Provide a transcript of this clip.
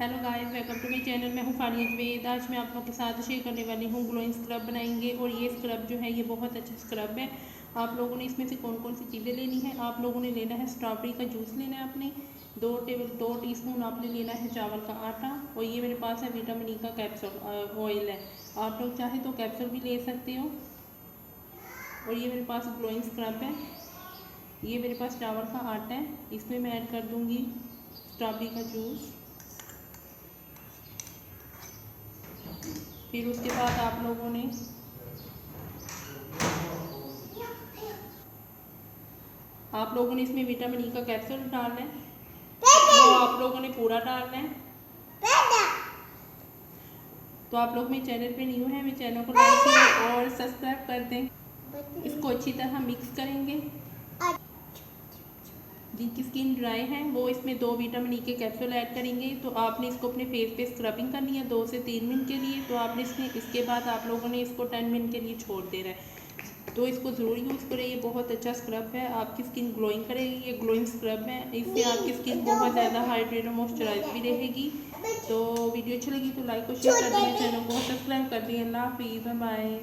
Hello guys, welcome to my channel. मैं हूँ फानिया जवेद। आज मैं आप लोगों के साथ शेयर करने वाली हूँ ग्लोइंग स्क्रब बनाएंगे। और ये स्क्रब जो है ये बहुत अच्छा स्क्रब है। आप लोगों ने इसमें से कौन कौन सी चीज़ें लेनी है। आप लोगों ने लेना है स्ट्रॉबेरी का जूस लेना है आपने, 2 टीस्पून आपने लेना है चावल का आटा। और ये मेरे पास है विटामिन ई का कैप्सूल ऑयल है। आप लोग चाहे तो कैप्सूल भी ले सकते हो। और ये मेरे पास ग्लोइंग स्क्रब है। ये मेरे पास चावल का आटा है, इसमें मैं ऐड कर दूँगी स्ट्रॉबेरी का जूस। फिर उसके बाद आप लोगों ने इसमें विटामिन ई का कैप्सूल डालना है, वो आप लोगों ने पूरा डालना है। तो आप लोग मेरे चैनल पे न्यू है, मेरे चैनल को लाइक और सब्सक्राइब कर दें। इसको अच्छी तरह मिक्स करेंगे। जिनकी स्किन ड्राई है वो इसमें 2 विटामिन ई के कैप्सूल ऐड करेंगे। तो आपने इसको अपने फेस पे स्क्रबिंग करनी है 2 से 3 मिनट के लिए। तो आपने इसके बाद आप लोगों ने इसको 10 मिनट के लिए छोड़ देना है। तो इसको ज़रूर यूज़ करें, ये बहुत अच्छा स्क्रब है, आपकी स्किन ग्लोइंग करेगी। ये ग्लोइंग स्क्रब है, इससे आपकी स्किन बहुत ज़्यादा हाइड्रेट और मॉइस्चराइज भी रहेगी। तो वीडियो अच्छी लगी तो लाइक और शेयर कर दिए, चैनल को सब्सक्राइब कर दिए। अल्लाह हाफिज़, बाय।